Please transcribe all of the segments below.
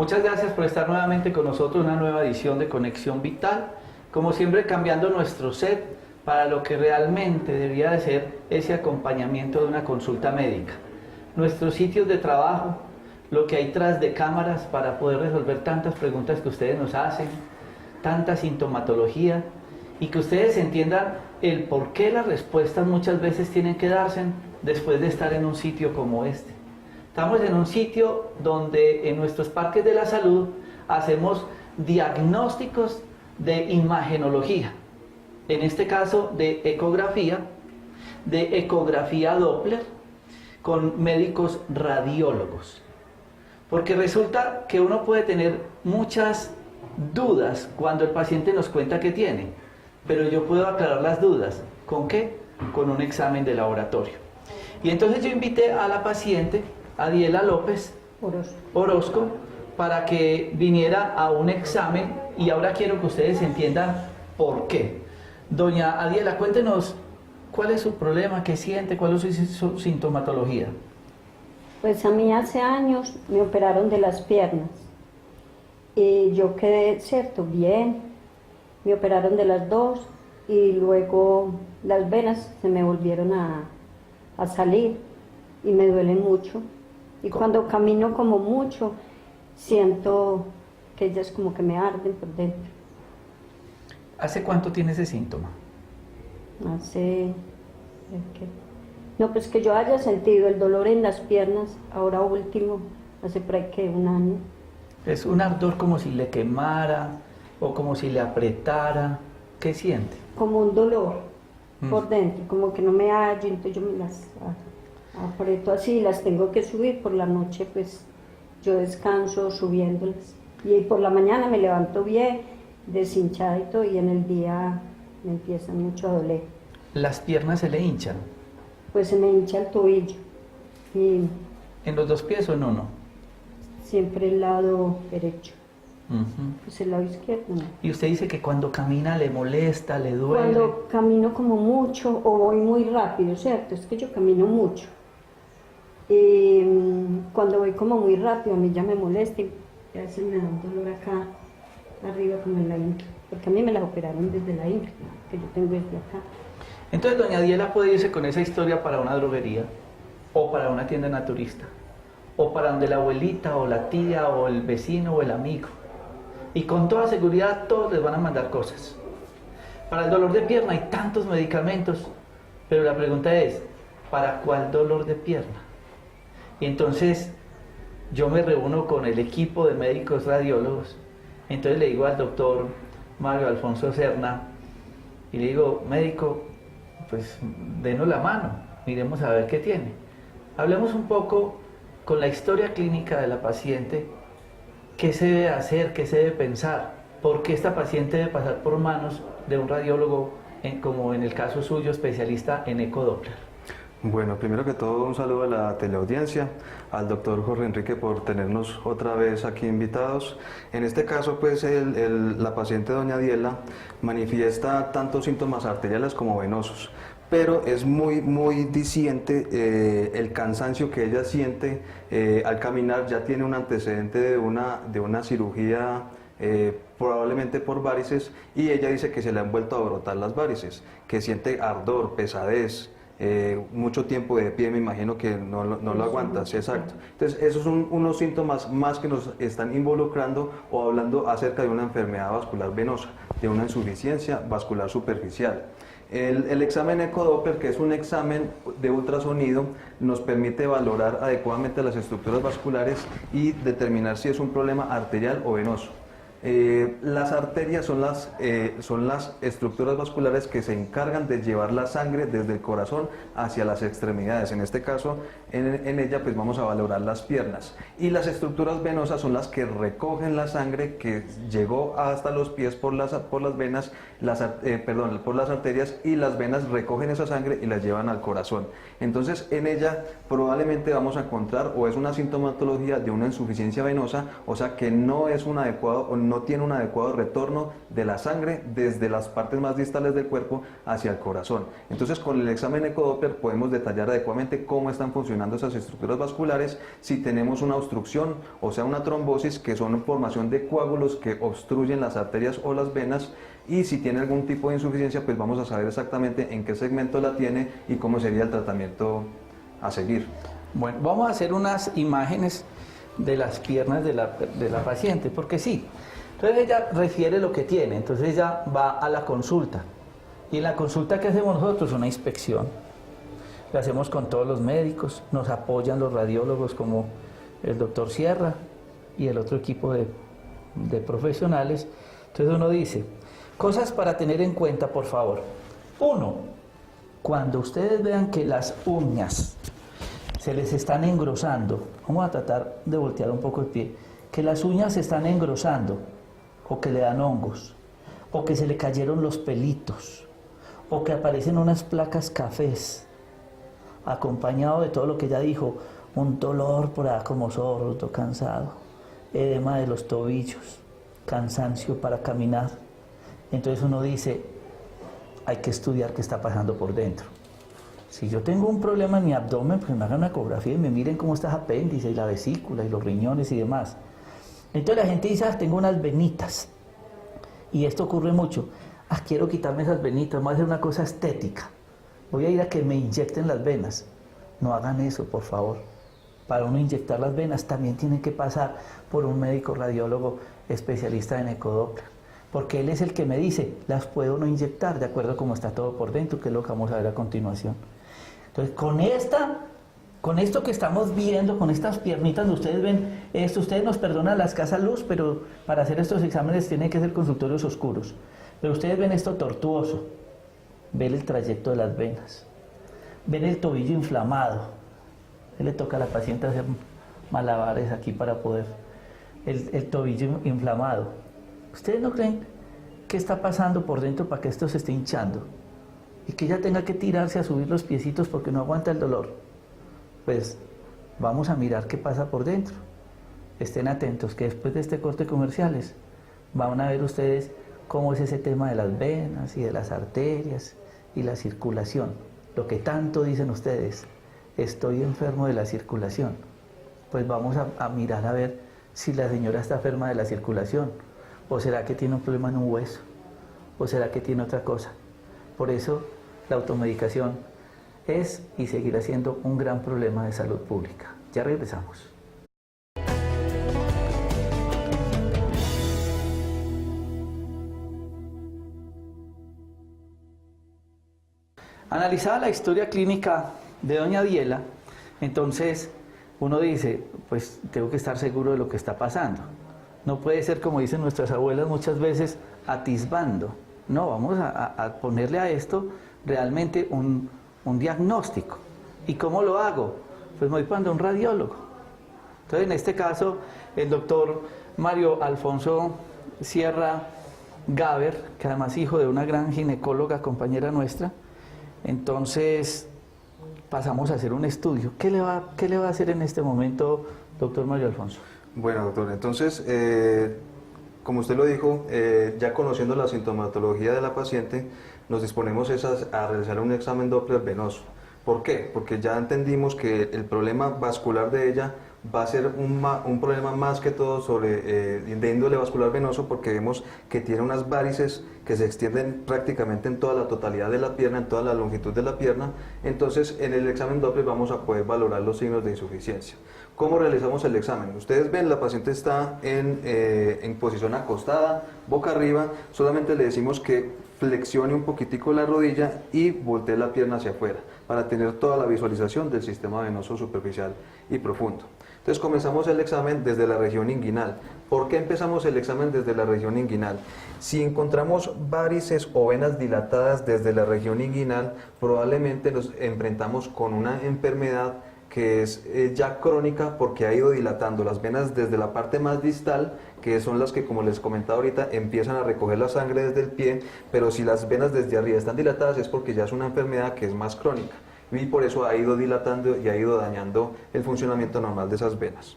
Muchas gracias por estar nuevamente con nosotros en una nueva edición de Conexión Vital. Como siempre, cambiando nuestro set para lo que realmente debería de ser ese acompañamiento de una consulta médica. Nuestros sitios de trabajo, lo que hay tras de cámaras para poder resolver tantas preguntas que ustedes nos hacen, tanta sintomatología, y que ustedes entiendan el por qué las respuestas muchas veces tienen que darse después de estar en un sitio como este. Estamos en un sitio donde en nuestros parques de la salud hacemos diagnósticos de imagenología, en este caso de ecografía Doppler, con médicos radiólogos. Porque resulta que uno puede tener muchas dudas cuando el paciente nos cuenta que tiene, pero yo puedo aclarar las dudas. ¿Con qué? Con un examen de laboratorio. Y entonces yo invité a la paciente, Adiela López Orozco, para que viniera a un examen, y ahora quiero que ustedes entiendan por qué. Doña Adiela, cuéntenos cuál es su problema, qué siente, cuál es su sintomatología. Pues a mí hace años me operaron de las piernas y yo quedé, cierto, bien, me operaron de las dos y luego las venas se me volvieron a salir y me duelen mucho. Y cuando camino como mucho, siento que ellas como que me arden por dentro. ¿Hace cuánto tiene ese síntoma? Hace... ¿qué? No, pues que yo haya sentido el dolor en las piernas, ahora último, hace por ahí que un año. ¿Es un ardor como si le quemara o como si le apretara? ¿Qué siente? Como un dolor por dentro, como que no me hallo, entonces yo me las aprieto así, las tengo que subir por la noche, pues yo descanso subiéndolas. Y por la mañana me levanto bien, deshinchada y todo, y en el día me empiezan mucho a doler. ¿Las piernas se le hinchan? Pues se me hincha el tobillo. Y ¿En los dos pies o en uno? siempre el lado derecho. Pues el lado izquierdo no. Y usted dice que cuando camina le molesta, le duele. Cuando camino como mucho o voy muy rápido, ¿cierto? Es que yo camino mucho. Y cuando voy como muy rápido a mí ya me molesta y a veces me da un dolor acá arriba como en la ingle, porque a mí me la operaron desde la ingle, que yo tengo desde acá. Entonces doña Diela puede irse con esa historia para una droguería, o para una tienda naturista, o para donde la abuelita, o la tía, o el vecino, o el amigo. Y con toda seguridad todos les van a mandar cosas. Para el dolor de pierna hay tantos medicamentos, pero la pregunta es, ¿para cuál dolor de pierna? Y entonces yo me reúno con el equipo de médicos radiólogos, entonces le digo al doctor Mario Alfonso Serna, y le digo, médico, pues denos la mano, miremos a ver qué tiene. Hablemos un poco con la historia clínica de la paciente, qué se debe hacer, qué se debe pensar, por qué esta paciente debe pasar por manos de un radiólogo, como en el caso suyo, especialista en ecodoppler. Bueno, primero que todo un saludo a la teleaudiencia, al doctor Jorge Enrique por tenernos otra vez aquí invitados. En este caso, pues la paciente doña Diela manifiesta tanto síntomas arteriales como venosos, pero es muy diciente el cansancio que ella siente al caminar. Ya tiene un antecedente de una cirugía probablemente por varices, y ella dice que se le han vuelto a brotar las varices, que siente ardor, pesadez, mucho tiempo de pie, me imagino que no lo aguantas, exacto. Entonces esos son unos síntomas más que nos están involucrando o hablando acerca de una enfermedad vascular venosa, de una insuficiencia vascular superficial. El examen ecodoppler, que es un examen de ultrasonido, nos permite valorar adecuadamente las estructuras vasculares y determinar si es un problema arterial o venoso. Las arterias son las estructuras vasculares que se encargan de llevar la sangre desde el corazón hacia las extremidades. En este caso, en ella pues vamos a valorar las piernas. Y las estructuras venosas son las que recogen la sangre que llegó hasta los pies por las venas, por las arterias, y las venas recogen esa sangre y la llevan al corazón. Entonces, en ella probablemente vamos a encontrar o es una sintomatología de una insuficiencia venosa, o sea que no es un adecuado o no tiene un adecuado retorno de la sangre desde las partes más distales del cuerpo hacia el corazón. Entonces, con el examen ecodoppler podemos detallar adecuadamente cómo están funcionando esas estructuras vasculares, si tenemos una obstrucción, o sea, una trombosis, que son formación de coágulos que obstruyen las arterias o las venas, y si tiene algún tipo de insuficiencia, pues vamos a saber exactamente en qué segmento la tiene y cómo sería el tratamiento a seguir. Bueno, vamos a hacer unas imágenes de las piernas de la paciente, porque sí. Entonces ella refiere lo que tiene, entonces ella va a la consulta. Y en la consulta que hacemos nosotros, una inspección. La hacemos con todos los médicos, nos apoyan los radiólogos como el doctor Sierra y el otro equipo de profesionales. Entonces uno dice, cosas para tener en cuenta, por favor. 1. Cuando ustedes vean que las uñas se les están engrosando, vamos a tratar de voltear un poco el pie, que las uñas se están engrosando, o que le dan hongos, o que se le cayeron los pelitos, o que aparecen unas placas cafés, acompañado de todo lo que ella dijo, un dolor por allá como sordo, cansado, edema de los tobillos, cansancio para caminar. Entonces uno dice, hay que estudiar qué está pasando por dentro. Si yo tengo un problema en mi abdomen, pues me hagan una ecografía y me miren cómo está el apéndice y la vesícula y los riñones y demás. Entonces la gente dice, tengo unas venitas. Y esto ocurre mucho. Quiero quitarme esas venitas, voy a hacer una cosa estética. Voy a ir a que me inyecten las venas. No hagan eso, por favor. Para uno inyectar las venas también tiene que pasar por un médico radiólogo especialista en ecodoppler. Porque él es el que me dice, las puedo no inyectar de acuerdo a cómo está todo por dentro, que es lo que vamos a ver a continuación. Entonces, con esto que estamos viendo, con estas piernitas, ustedes ven esto, ustedes nos perdonan la escasa luz, pero para hacer estos exámenes tienen que ser consultorios oscuros. Pero ustedes ven esto tortuoso, ven el trayecto de las venas, ven el tobillo inflamado. Él le toca a la paciente hacer malabares aquí para poder, el tobillo inflamado. ¿Ustedes no creen qué está pasando por dentro para que esto se esté hinchando? Y que ella tenga que tirarse a subir los piecitos porque no aguanta el dolor. Pues vamos a mirar qué pasa por dentro. Estén atentos que después de este corte comerciales van a ver ustedes cómo es ese tema de las venas y de las arterias y la circulación. Lo que tanto dicen ustedes, estoy enfermo de la circulación. Pues vamos a mirar a ver si la señora está enferma de la circulación. ¿O será que tiene un problema en un hueso? ¿O será que tiene otra cosa? Por eso la automedicación es y seguirá siendo un gran problema de salud pública. Ya regresamos. Analizada la historia clínica de doña Diela, entonces uno dice, pues tengo que estar seguro de lo que está pasando. No puede ser, como dicen nuestras abuelas muchas veces, atisbando. No, vamos a ponerle a esto realmente un diagnóstico. ¿Y cómo lo hago? Pues me voy para un radiólogo. Entonces, en este caso, el doctor Mario Alfonso Sierra Gaber, que además hijo de una gran ginecóloga, compañera nuestra, entonces pasamos a hacer un estudio. ¿Qué le va a hacer en este momento, doctor Mario Alfonso? Bueno, doctor, entonces, como usted lo dijo, ya conociendo la sintomatología de la paciente, nos disponemos a realizar un examen Doppler venoso. ¿Por qué? Porque ya entendimos que el problema vascular de ella va a ser un problema más que todo de índole vascular venoso, porque vemos que tiene unas varices que se extienden prácticamente en toda la totalidad de la pierna, en toda la longitud de la pierna. Entonces, en el examen Doppler vamos a poder valorar los signos de insuficiencia. ¿Cómo realizamos el examen? Ustedes ven, la paciente está en posición acostada, boca arriba. Solamente le decimos que flexione un poquitico la rodilla y voltee la pierna hacia afuera para tener toda la visualización del sistema venoso superficial y profundo. Entonces comenzamos el examen desde la región inguinal. ¿Por qué empezamos el examen desde la región inguinal? Si encontramos varices o venas dilatadas desde la región inguinal, probablemente nos enfrentamos con una enfermedad que es ya crónica, porque ha ido dilatando las venas desde la parte más distal, que son las que, como les comentaba ahorita, empiezan a recoger la sangre desde el pie, pero si las venas desde arriba están dilatadas es porque ya es una enfermedad que es más crónica, y por eso ha ido dilatando y ha ido dañando el funcionamiento normal de esas venas.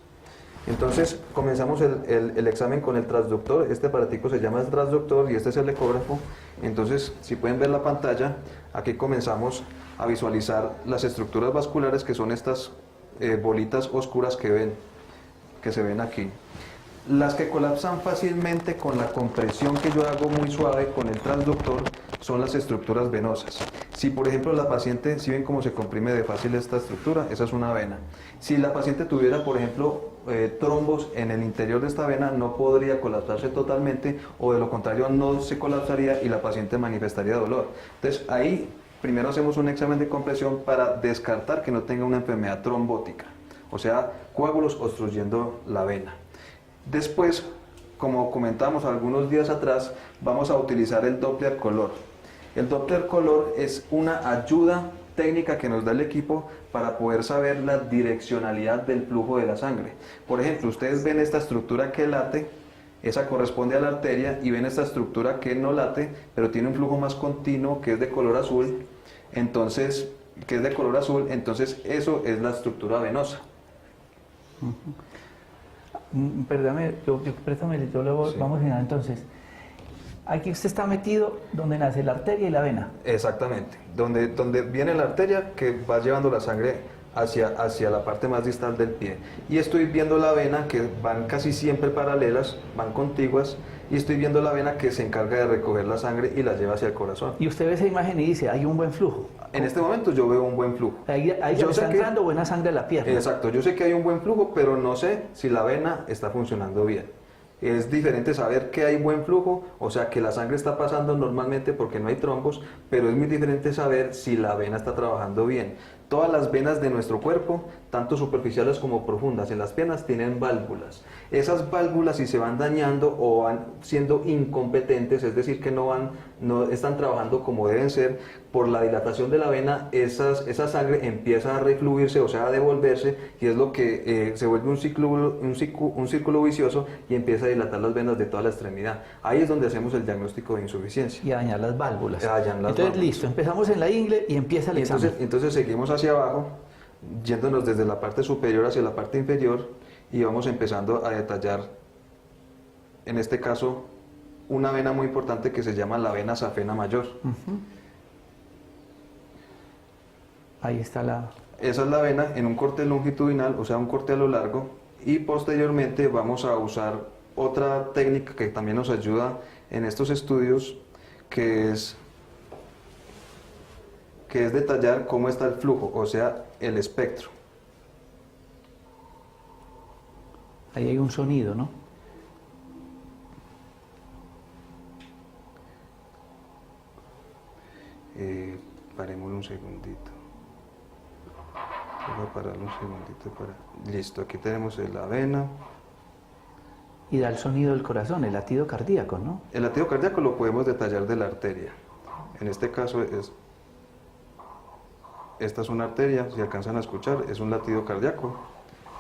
Entonces comenzamos el examen con el transductor. Este aparatico se llama el transductor y este es el ecógrafo. Entonces, si pueden ver la pantalla, aquí comenzamos a visualizar las estructuras vasculares, que son estas bolitas oscuras que se ven aquí. Las que colapsan fácilmente con la compresión que yo hago muy suave con el transductor son las estructuras venosas. Si por ejemplo la paciente, si ven cómo se comprime de fácil esta estructura, esa es una vena. Si la paciente tuviera por ejemplo trombos en el interior de esta vena, no podría colapsarse totalmente, o de lo contrario no se colapsaría y la paciente manifestaría dolor. Entonces ahí primero hacemos un examen de compresión para descartar que no tenga una enfermedad trombótica, o sea, coágulos obstruyendo la vena. Después, como comentamos algunos días atrás, vamos a utilizar el Doppler color. El Doppler color es una ayuda técnica que nos da el equipo para poder saber la direccionalidad del flujo de la sangre. Por ejemplo, ustedes ven esta estructura que late, esa corresponde a la arteria, y ven esta estructura que no late, pero tiene un flujo más continuo que es de color azul, entonces eso es la estructura venosa. Perdóname, yo luego Sí. vamos a mirar entonces. Aquí usted está metido donde nace la arteria y la vena. Exactamente, donde viene la arteria que va llevando la sangre hacia la parte más distal del pie. Y estoy viendo la vena, que van casi siempre paralelas, van contiguas, y estoy viendo la vena que se encarga de recoger la sangre y la lleva hacia el corazón. Y usted ve esa imagen y dice, hay un buen flujo. En este momento yo veo un buen flujo. Ahí Yo está sé que- entrando buena sangre a la pierna. Exacto, yo sé que hay un buen flujo, pero no sé si la vena está funcionando bien. Es diferente saber que hay buen flujo, o sea que la sangre está pasando normalmente porque no hay trombos, pero es muy diferente saber si la vena está trabajando bien. Todas las venas de nuestro cuerpo, tanto superficiales como profundas, en las piernas tienen válvulas. Esas válvulas, si se van dañando o van siendo incompetentes, es decir, que no están trabajando como deben ser, por la dilatación de la vena, esa sangre empieza a refluirse, o sea, a devolverse, y es lo que se vuelve un círculo vicioso y empieza a dilatar las venas de toda la extremidad. Ahí es donde hacemos el diagnóstico de insuficiencia. Y a dañar las válvulas. A dañar las Entonces, válvulas. listo, empezamos en la ingle y empieza el Y examen. entonces seguimos hacia abajo, yéndonos desde la parte superior hacia la parte inferior, y vamos empezando a detallar, en este caso, una vena muy importante que se llama la vena safena mayor. Ujú. Ahí está la... Esa es la vena en un corte longitudinal, o sea, un corte a lo largo, y posteriormente vamos a usar otra técnica que también nos ayuda en estos estudios, que es detallar cómo está el flujo, o sea, el espectro. Ahí hay un sonido, ¿no? Paremos un segundito. Voy a parar un segundito para... Listo, aquí tenemos la vena. Y da el sonido del corazón, el latido cardíaco, ¿no? El latido cardíaco lo podemos detallar de la arteria. En este caso esta es una arteria, si alcanzan a escuchar, es un latido cardíaco.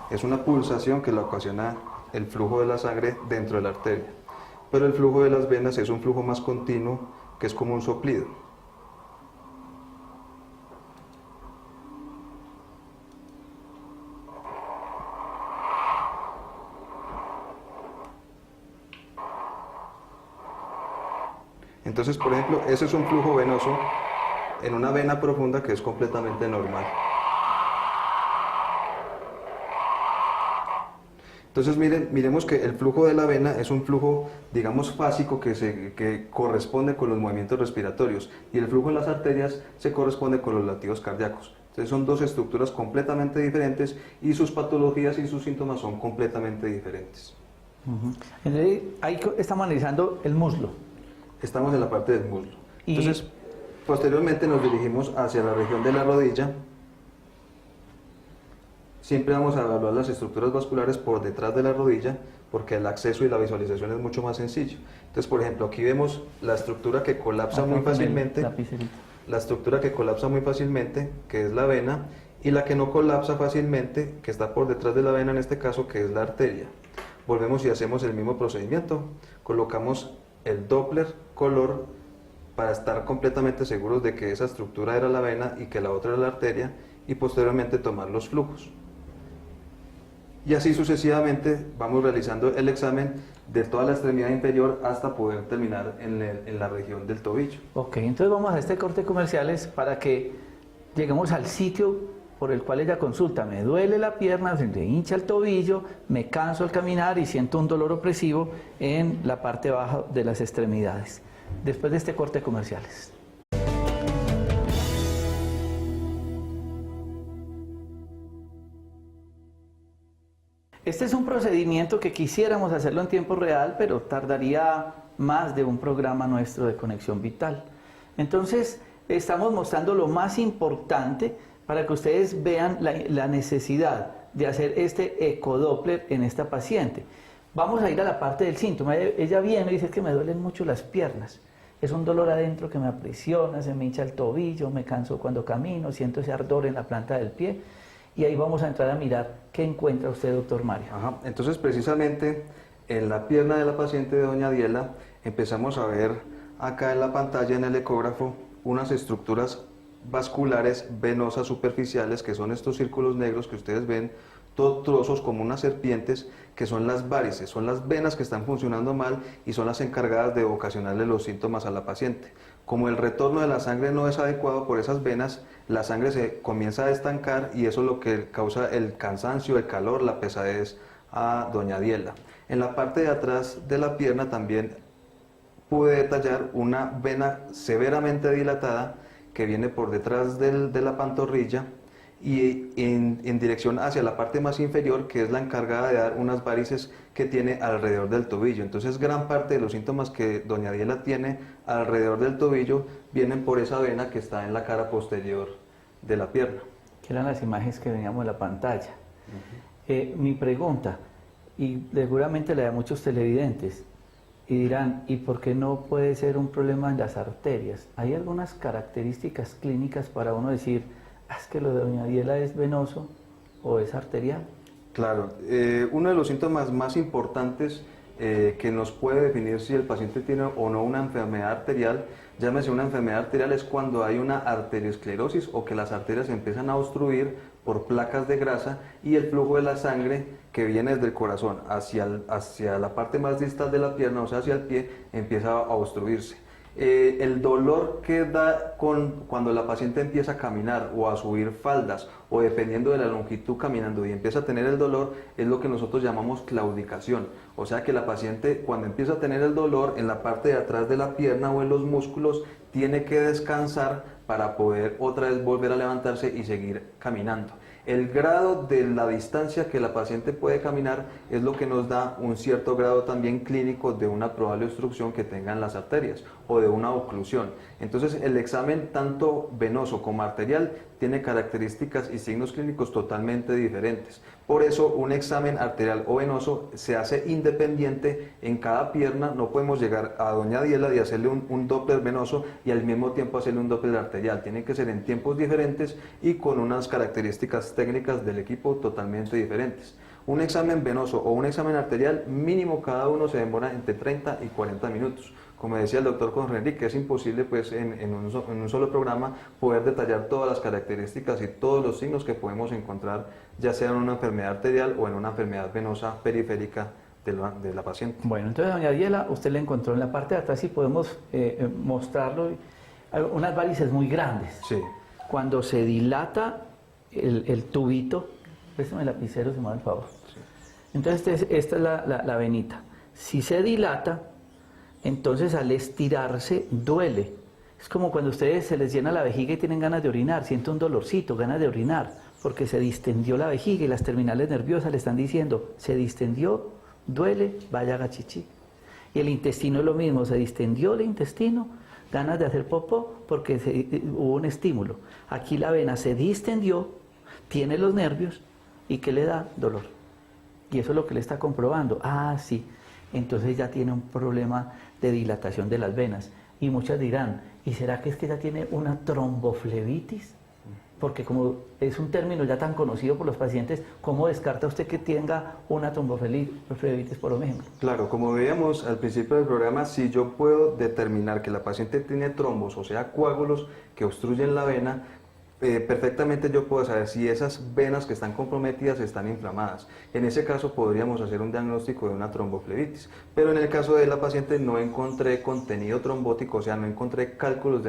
Es una pulsación que la ocasiona el flujo de la sangre dentro de la arteria. Pero el flujo de las venas es un flujo más continuo, que es como un soplido. Entonces, por ejemplo, ese es un flujo venoso en una vena profunda que es completamente normal. Entonces miremos que el flujo de la vena es un flujo, digamos, fásico que corresponde con los movimientos respiratorios, y el flujo en las arterias se corresponde con los latidos cardíacos. Entonces son dos estructuras completamente diferentes y sus patologías y sus síntomas son completamente diferentes. Ujú. Entonces, ahí estamos analizando el muslo. Estamos en la parte del muslo. Y- Entonces, posteriormente nos dirigimos hacia la región de la rodilla. Siempre vamos a evaluar las estructuras vasculares por detrás de la rodilla, porque el acceso y la visualización es mucho más sencillo. Entonces, por ejemplo, aquí vemos la estructura que colapsa Acá muy con el fácilmente, lapicerito. la estructura que colapsa muy fácilmente, que es la vena, y la que no colapsa fácilmente, que está por detrás de la vena en este caso, que es la arteria. Volvemos y hacemos el mismo procedimiento. Colocamos el Doppler color para estar completamente seguros de que esa estructura era la vena y que la otra era la arteria, y posteriormente tomar los flujos. y así sucesivamente vamos realizando el examen de toda la extremidad inferior hasta poder terminar en la región del tobillo. Ok, entonces vamos a este corte comerciales para que lleguemos al sitio por el cual ella consulta. Me duele la pierna, se me hincha el tobillo, me canso al caminar y siento un dolor opresivo en la parte baja de las extremidades. Después de este corte comerciales. Este es un procedimiento que quisiéramos hacerlo en tiempo real, pero tardaría más de un programa nuestro de Conexión Vital. Entonces, estamos mostrando lo más importante para que ustedes vean la necesidad de hacer este ecodoppler en esta paciente. Vamos a ir a la parte del síntoma. Ella viene y dice que me duelen mucho las piernas. Es un dolor adentro que me aprisiona, se me hincha el tobillo, me canso cuando camino, siento ese ardor en la planta del pie. Y ahí vamos a entrar a mirar qué encuentra usted, doctor Mario. Ajá. Entonces, precisamente en la pierna de la paciente de doña Diela empezamos a ver acá en la pantalla, en el ecógrafo, unas estructuras vasculares venosas superficiales, que son estos círculos negros que ustedes ven, todos trozos como unas serpientes, que son las varices, son las venas que están funcionando mal y son las encargadas de ocasionarle los síntomas a la paciente. Como el retorno de la sangre no es adecuado por esas venas, la sangre se comienza a estancar y eso es lo que causa el cansancio, el calor, la pesadez a doña Diela. En la parte de atrás de la pierna también pude detallar una vena severamente dilatada que viene por detrás de la pantorrilla y en dirección hacia la parte más inferior, que es la encargada de dar unas varices que tiene alrededor del tobillo. Entonces gran parte de los síntomas que doña Diela tiene alrededor del tobillo vienen por esa vena que está en la cara posterior de la pierna. Que eran las imágenes que veníamos en la pantalla. Mi pregunta, y seguramente la de muchos televidentes, y dirán, ¿y por qué no puede ser un problema en las arterias? ¿Hay algunas características clínicas para uno decir, es que lo de doña Diela es venoso o es arterial? Claro, uno de los síntomas más importantes que nos puede definir si el paciente tiene o no una enfermedad arterial, llámese una enfermedad arterial, es cuando hay una arteriosclerosis o que las arterias se empiezan a obstruir por placas de grasa y el flujo de la sangre que viene desde el corazón hacia la parte más distal de la pierna, o sea hacia el pie, empieza a obstruirse. El dolor que da cuando la paciente empieza a caminar o a subir faldas o dependiendo de la longitud caminando y empieza a tener el dolor es lo que nosotros llamamos claudicación, o sea que la paciente cuando empieza a tener el dolor en la parte de atrás de la pierna o en los músculos tiene que descansar para poder otra vez volver a levantarse y seguir caminando. El grado de la distancia que la paciente puede caminar es lo que nos da un cierto grado también clínico de una probable obstrucción que tengan las arterias o de una oclusión. Entonces el examen tanto venoso como arterial tiene características y signos clínicos totalmente diferentes. Por eso un examen arterial o venoso se hace independiente en cada pierna. No podemos llegar a doña Diela y hacerle un Doppler venoso y al mismo tiempo hacerle un Doppler arterial. Tiene que ser en tiempos diferentes y con unas características técnicas del equipo totalmente diferentes. Un examen venoso o un examen arterial mínimo cada uno se demora entre 30 y 40 minutos. Como decía el doctor Jorge Enrique, es imposible pues, en un solo programa poder detallar todas las características y todos los signos que podemos encontrar, ya sea en una enfermedad arterial o en una enfermedad venosa periférica de la paciente. Bueno, entonces doña Diela, usted le encontró en la parte de atrás y podemos mostrarlo, unas varices muy grandes. Sí. Cuando se dilata el tubito, préstame el lapicero, si me da el favor. Sí. Entonces esta es la venita. Si se dilata, entonces al estirarse duele. Es como cuando a ustedes se les llena la vejiga y tienen ganas de orinar, sienten un dolorcito, ganas de orinar, porque se distendió la vejiga y las terminales nerviosas le están diciendo, se distendió, duele, vaya haga chichi. Y el intestino es lo mismo, se distendió el intestino, ganas de hacer popó porque hubo un estímulo. Aquí la vena se distendió, tiene los nervios y ¿qué le da? Dolor. Y eso es lo que le está comprobando. Ah, sí, entonces ya tiene un problema de dilatación de las venas. Y muchas dirán, ¿y será que es que ya tiene una tromboflebitis? Porque como es un término ya tan conocido por los pacientes, ¿cómo descarta usted que tenga una tromboflebitis, por ejemplo? Claro, como veíamos al principio del programa, si yo puedo determinar que la paciente tiene trombos, o sea, coágulos que obstruyen la vena, perfectamente yo puedo saber si esas venas que están comprometidas están inflamadas. En ese caso podríamos hacer un diagnóstico de una tromboflebitis, pero en el caso de la paciente no encontré contenido trombótico, o sea, no encontré cálculos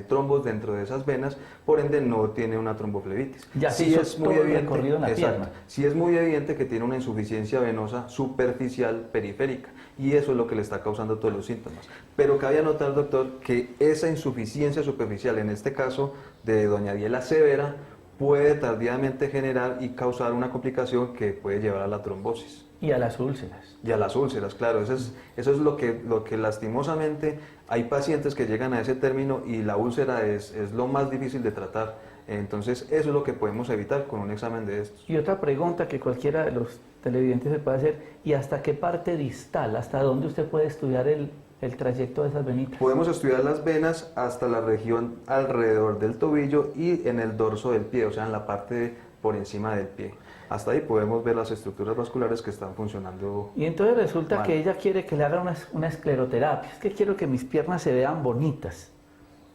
trombos dentro de esas venas, por ende no tiene una tromboflebitis. Ya sí es muy recorrido en la pierna. Sí es muy evidente que tiene una insuficiencia venosa superficial periférica, y eso es lo que le está causando todos los síntomas. Pero cabe anotar, doctor, que esa insuficiencia superficial, en este caso de doña Diela severa, puede tardíamente generar y causar una complicación que puede llevar a la trombosis. Y a las úlceras. Y a las úlceras, claro. Eso es lo que lastimosamente hay pacientes que llegan a ese término y la úlcera es lo más difícil de tratar. Entonces, eso es lo que podemos evitar con un examen de estos. Y otra pregunta que cualquiera de los televidentes se puede hacer, ¿y hasta qué parte distal, hasta dónde usted puede estudiar el trayecto de esas venitas? Podemos estudiar las venas hasta la región alrededor del tobillo y en el dorso del pie, o sea, en la parte por encima del pie. Hasta ahí podemos ver las estructuras vasculares que están funcionando. Y entonces resulta mal. que ella quiere que le hagan una escleroterapia. Es que quiero que mis piernas se vean bonitas.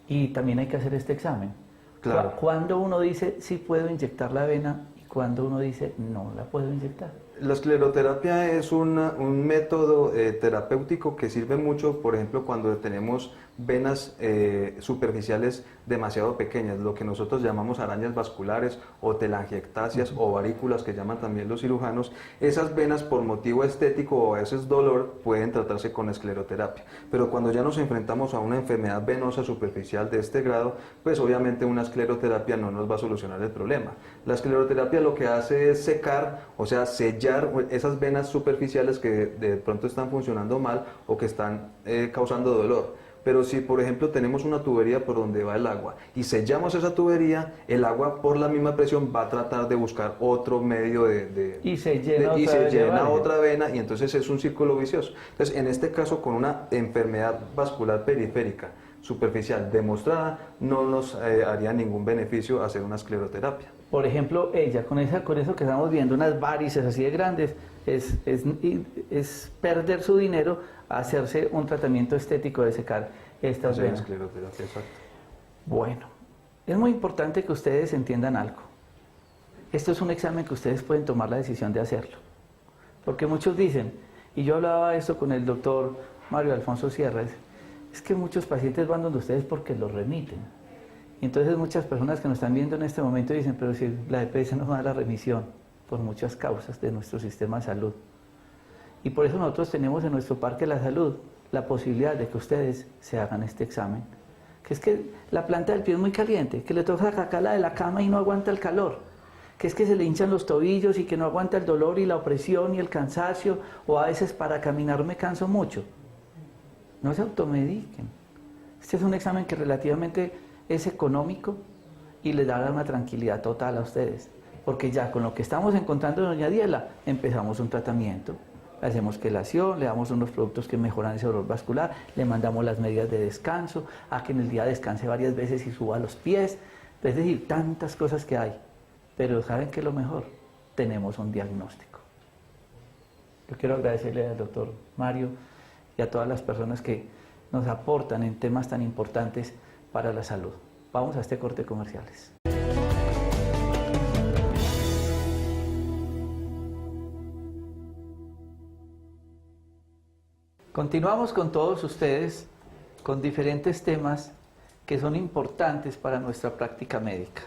Y también hay que hacer este examen. Claro. ¿Cuándo uno dice sí puedo inyectar la vena y cuándo uno dice no la puedo inyectar? La escleroterapia es un método terapéutico que sirve mucho, por ejemplo, cuando tenemos venas superficiales demasiado pequeñas, lo que nosotros llamamos arañas vasculares o telangiectasias o varículas que llaman también los cirujanos. Esas venas por motivo estético o a veces dolor pueden tratarse con escleroterapia, pero cuando ya nos enfrentamos a una enfermedad venosa superficial de este grado, pues obviamente una escleroterapia no nos va a solucionar el problema. La escleroterapia lo que hace es secar, o sea, sellar esas venas superficiales que de pronto están funcionando mal o que están causando dolor. Pero si, por ejemplo, tenemos una tubería por donde va el agua y sellamos esa tubería, el agua por la misma presión va a tratar de buscar otro medio y se llena, llena otra vena, y entonces es un círculo vicioso. Entonces, en este caso, con una enfermedad vascular periférica superficial demostrada, no nos haría ningún beneficio hacer una escleroterapia. Por ejemplo, ella, con eso que estamos viendo, unas varices así de grandes, es perder su dinero a hacerse un tratamiento estético de secar estas venas. Escleroterapia, exacto. Bueno, es muy importante que ustedes entiendan algo. Esto es un examen que ustedes pueden tomar la decisión de hacerlo. Porque muchos dicen, y yo hablaba de esto con el doctor Mario Alfonso Sierra, es que muchos pacientes van donde ustedes porque los remiten. Y entonces muchas personas que nos están viendo en este momento dicen, pero si la EPS no da la remisión por muchas causas de nuestro sistema de salud. Y por eso nosotros tenemos en nuestro Parque de la Salud la posibilidad de que ustedes se hagan este examen. Que es que la planta del pie es muy caliente, que le toca sacarla de la cama y no aguanta el calor. Que es que se le hinchan los tobillos y que no aguanta el dolor y la opresión y el cansancio, o a veces para caminar me canso mucho. No se automediquen. Este es un examen que relativamente es económico y les dará una tranquilidad total a ustedes. Porque ya con lo que estamos encontrando en doña Diela, empezamos un tratamiento. Le hacemos quelación, le damos unos productos que mejoran ese dolor vascular, le mandamos las medidas de descanso, a que en el día descanse varias veces y suba los pies. Es decir, tantas cosas que hay. Pero ¿saben qué es lo mejor? Tenemos un diagnóstico. Yo quiero agradecerle al doctor Mario y a todas las personas que nos aportan en temas tan importantes para la salud. Vamos a este corte de comerciales. Continuamos con todos ustedes con diferentes temas que son importantes para nuestra práctica médica.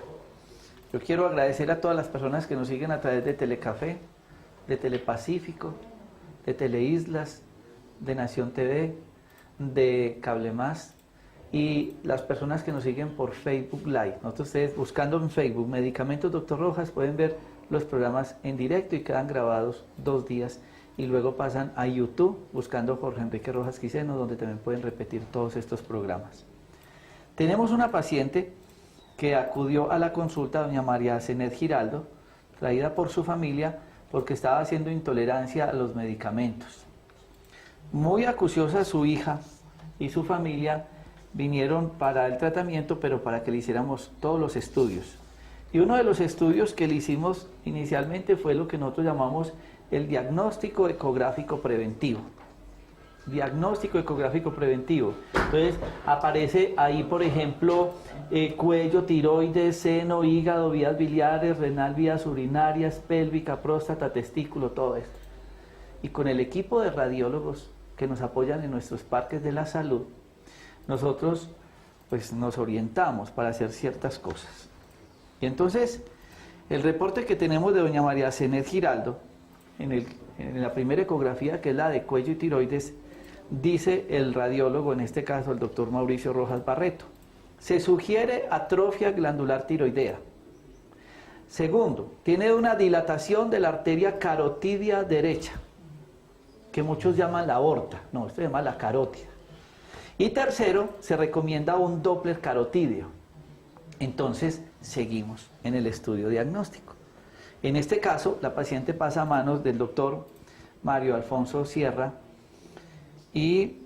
Yo quiero agradecer a todas las personas que nos siguen a través de Telecafé, de Telepacífico, de Teleislas, de Nación TV, de Cable Más y las personas que nos siguen por Facebook Live. Nosotros ustedes buscando en Facebook Medicamentos Dr. Rojas pueden ver los programas en directo y quedan grabados 2 días y luego pasan a YouTube buscando Jorge Enrique Rojas Quiseno, donde también pueden repetir todos estos programas. Tenemos una paciente que acudió a la consulta, doña María Zenet Giraldo, traída por su familia porque estaba haciendo intolerancia a los medicamentos. Muy acuciosa su hija y su familia vinieron para el tratamiento, pero para que le hiciéramos todos los estudios. Y uno de los estudios que le hicimos inicialmente fue lo que nosotros llamamos el diagnóstico ecográfico preventivo. diagnóstico ecográfico preventivo. Entonces aparece ahí, por ejemplo, cuello, tiroides, seno, hígado, vías biliares, renal, vías urinarias, pélvica, próstata, testículo, todo esto. Y con el equipo de radiólogos que nos apoyan en nuestros parques de la salud, nosotros pues nos orientamos para hacer ciertas cosas. Y entonces, el reporte que tenemos de doña María Zenet Giraldo, en la primera ecografía, que es la de cuello y tiroides, dice el radiólogo, en este caso el doctor Mauricio Rojas Barreto, se sugiere atrofia glandular tiroidea. Segundo, tiene una dilatación de la arteria carotidia derecha, que muchos llaman la aorta, no, esto se llama la carótida. Y tercero, se recomienda un Doppler carotídeo. Entonces, seguimos en el estudio diagnóstico. En este caso, la paciente pasa a manos del doctor Mario Alfonso Sierra y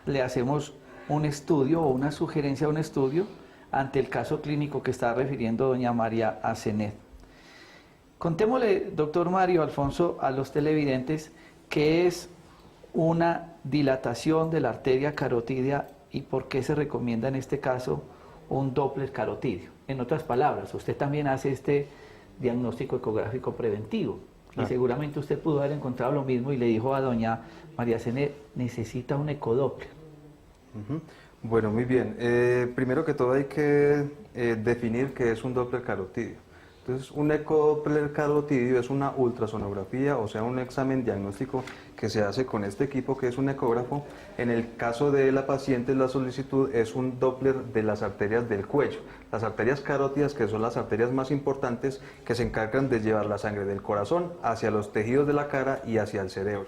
le hacemos un estudio o una sugerencia de un estudio ante el caso clínico que está refiriendo doña María Zenet. Contémosle, doctor Mario Alfonso, a los televidentes qué es una dilatación de la arteria carotidia y por qué se recomienda en este caso un Doppler carotídeo. En otras palabras, usted también hace este diagnóstico ecográfico preventivo y seguramente usted pudo haber encontrado lo mismo y le dijo a doña María Zenet, necesita un ecodoppler. Bueno, muy bien. Primero que todo hay que definir qué es un Doppler carotídeo. Entonces, un ecodoppler carotídeo es una ultrasonografía, o sea, un examen diagnóstico que se hace con este equipo que es un ecógrafo. En el caso de la paciente, la solicitud es un Doppler de las arterias del cuello. Las arterias carótidas, que son las arterias más importantes que se encargan de llevar la sangre del corazón hacia los tejidos de la cara y hacia el cerebro.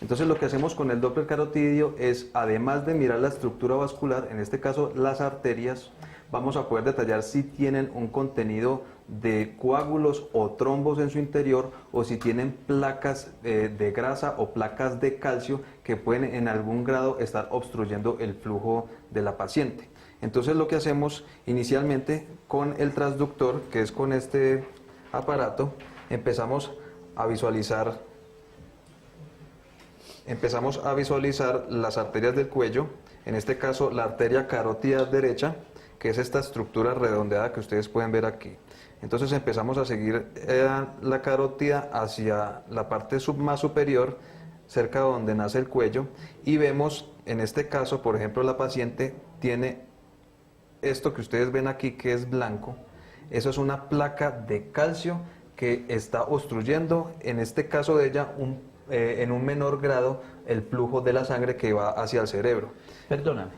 Entonces lo que hacemos con el Doppler carotídeo es, además de mirar la estructura vascular, en este caso las arterias, vamos a poder detallar si tienen un contenido de coágulos o trombos en su interior o si tienen placas de grasa o placas de calcio que pueden en algún grado estar obstruyendo el flujo de la paciente. Entonces lo que hacemos inicialmente con el transductor, que es con este aparato, empezamos a visualizar las arterias del cuello, en este caso la arteria carótida derecha, que es esta estructura redondeada que ustedes pueden ver aquí. Entonces empezamos a seguir la carótida hacia la parte más superior, cerca de donde nace el cuello, y vemos, en este caso, por ejemplo, la paciente tiene esto que ustedes ven aquí, que es blanco. Eso es una placa de calcio que está obstruyendo, en este caso de ella, en un menor grado, el flujo de la sangre que va hacia el cerebro. Perdóname,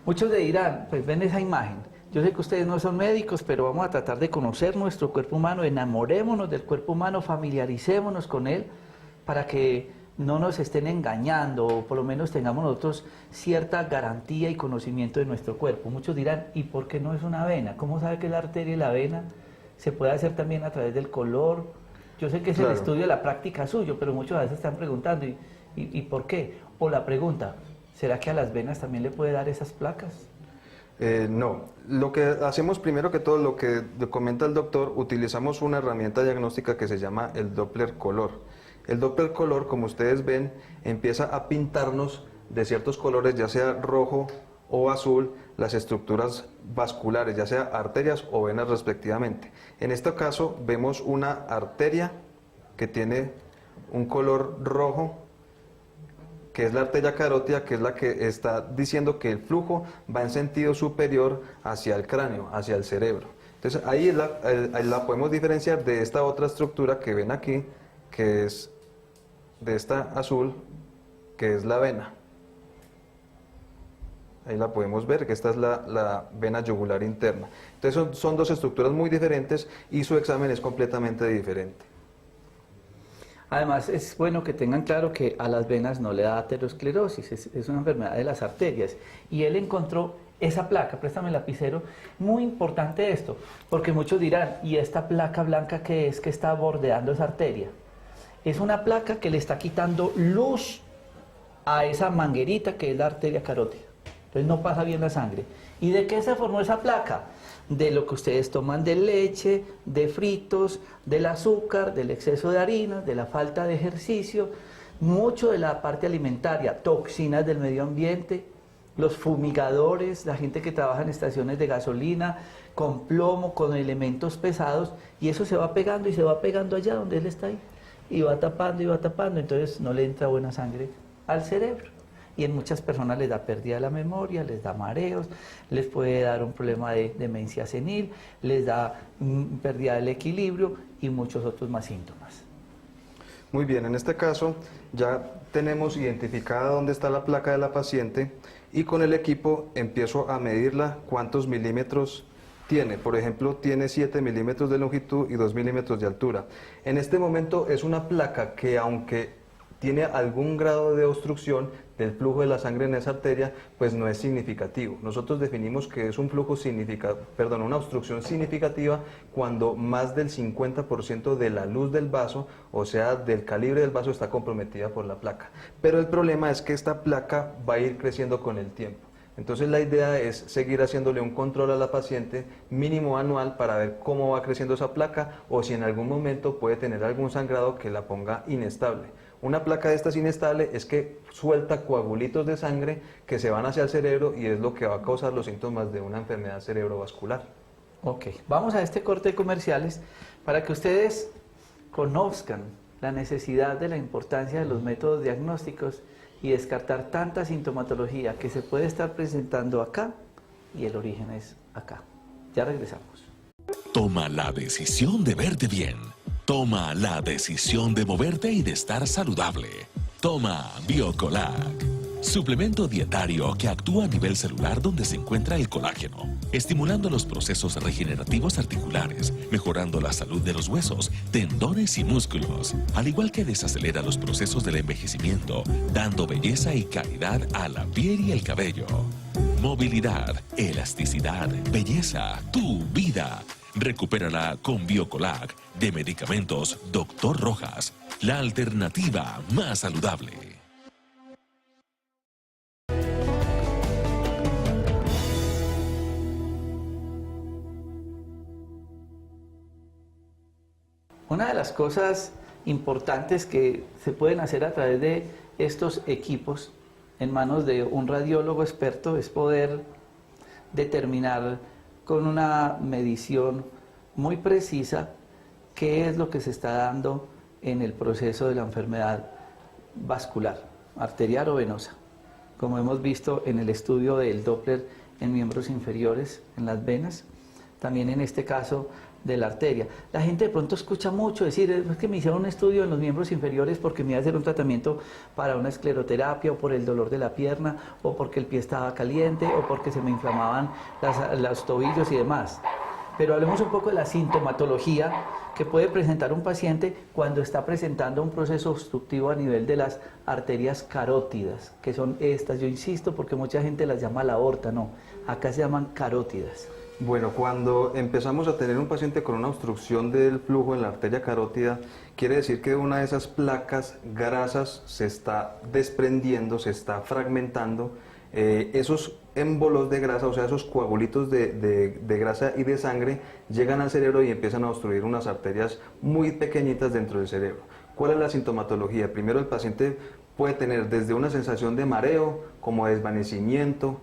muchos le dirán, pues ven esa imagen, yo sé que ustedes no son médicos, pero vamos a tratar de conocer nuestro cuerpo humano, enamorémonos del cuerpo humano, familiaricémonos con él, para que no nos estén engañando, o por lo menos tengamos nosotros cierta garantía y conocimiento de nuestro cuerpo. Muchos dirán, ¿y por qué no es una vena? ¿Cómo sabe que la arteria y la vena se puede hacer también a través del color? Yo sé que es el estudio de la práctica suyo, pero muchos a veces están preguntando, ¿y por qué? O la pregunta, ¿será que a las venas también le puede dar esas placas? No, lo que hacemos primero que todo, lo que comenta el doctor, utilizamos una herramienta diagnóstica que se llama el Doppler color. El Doppler color, como ustedes ven, empieza a pintarnos de ciertos colores, ya sea rojo o azul, las estructuras vasculares, ya sea arterias o venas respectivamente. En este caso vemos una arteria que tiene un color rojo, que es la arteria carótida, que es la que está diciendo que el flujo va en sentido superior hacia el cráneo, hacia el cerebro. Entonces ahí la podemos diferenciar de esta otra estructura que ven aquí, que es de esta azul, que es la vena. Ahí la podemos ver, que esta es la vena yugular interna. Entonces son dos estructuras muy diferentes y su examen es completamente diferente. Además, es bueno que tengan claro que a las venas no le da aterosclerosis, es una enfermedad de las arterias. Y él encontró esa placa, préstame el lapicero, muy importante esto, porque muchos dirán, ¿y esta placa blanca qué es que está bordeando esa arteria? Es una placa que le está quitando luz a esa manguerita que es la arteria carótida. Entonces no pasa bien la sangre. ¿Y de qué se formó esa placa? De lo que ustedes toman de leche, de fritos, del azúcar, del exceso de harina, de la falta de ejercicio, mucho de la parte alimentaria, toxinas del medio ambiente, los fumigadores, la gente que trabaja en estaciones de gasolina, con plomo, con elementos pesados, y eso se va pegando y se va pegando allá donde él está ahí, y va tapando, entonces no le entra buena sangre al cerebro. Y en muchas personas les da pérdida de la memoria, les da mareos, les puede dar un problema de demencia senil, les da pérdida del equilibrio y muchos otros más síntomas. Muy bien, en este caso ya tenemos identificada dónde está la placa de la paciente y con el equipo empiezo a medirla cuántos milímetros tiene. Por ejemplo, tiene 7 milímetros de longitud y 2 milímetros de altura. En este momento es una placa que, aunque tiene algún grado de obstrucción del flujo de la sangre en esa arteria, pues no es significativo. Nosotros definimos que es un una obstrucción significativa cuando más del 50% de la luz del vaso, o sea, del calibre del vaso, está comprometida por la placa. Pero el problema es que esta placa va a ir creciendo con el tiempo. Entonces la idea es seguir haciéndole un control a la paciente mínimo anual para ver cómo va creciendo esa placa o si en algún momento puede tener algún sangrado que la ponga inestable. Una placa de estas inestable es que suelta coagulitos de sangre que se van hacia el cerebro y es lo que va a causar los síntomas de una enfermedad cerebrovascular. Ok, vamos a este corte de comerciales para que ustedes conozcan la necesidad de la importancia de los métodos diagnósticos y descartar tanta sintomatología que se puede estar presentando acá y el origen es acá. Ya regresamos. Toma la decisión de verte bien. Toma la decisión de moverte y de estar saludable. Toma Biocolac, suplemento dietario que actúa a nivel celular donde se encuentra el colágeno, estimulando los procesos regenerativos articulares, mejorando la salud de los huesos, tendones y músculos, al igual que desacelera los procesos del envejecimiento, dando belleza y calidad a la piel y el cabello. Movilidad, elasticidad, belleza, tu vida. Recupérala con Biocolac de Medicamentos Dr. Rojas, la alternativa más saludable. Una de las cosas importantes que se pueden hacer a través de estos equipos en manos de un radiólogo experto es poder determinar con una medición muy precisa qué es lo que se está dando en el proceso de la enfermedad vascular, arterial o venosa, como hemos visto en el estudio del Doppler en miembros inferiores, en las venas, también en este caso de la arteria. La gente de pronto escucha mucho decir, es que me hicieron un estudio en los miembros inferiores porque me iba a hacer un tratamiento para una escleroterapia o por el dolor de la pierna o porque el pie estaba caliente o porque se me inflamaban los tobillos y demás. Pero hablemos un poco de la sintomatología que puede presentar un paciente cuando está presentando un proceso obstructivo a nivel de las arterias carótidas, que son estas, yo insisto, porque mucha gente las llama la aorta, no, acá se llaman carótidas. Bueno, cuando empezamos a tener un paciente con una obstrucción del flujo en la arteria carótida, quiere decir que una de esas placas grasas se está desprendiendo, se está fragmentando. Esos émbolos de grasa, o sea, esos coagulitos de grasa y de sangre, llegan al cerebro y empiezan a obstruir unas arterias muy pequeñitas dentro del cerebro. ¿Cuál es la sintomatología? Primero, el paciente puede tener desde una sensación de mareo, como desvanecimiento,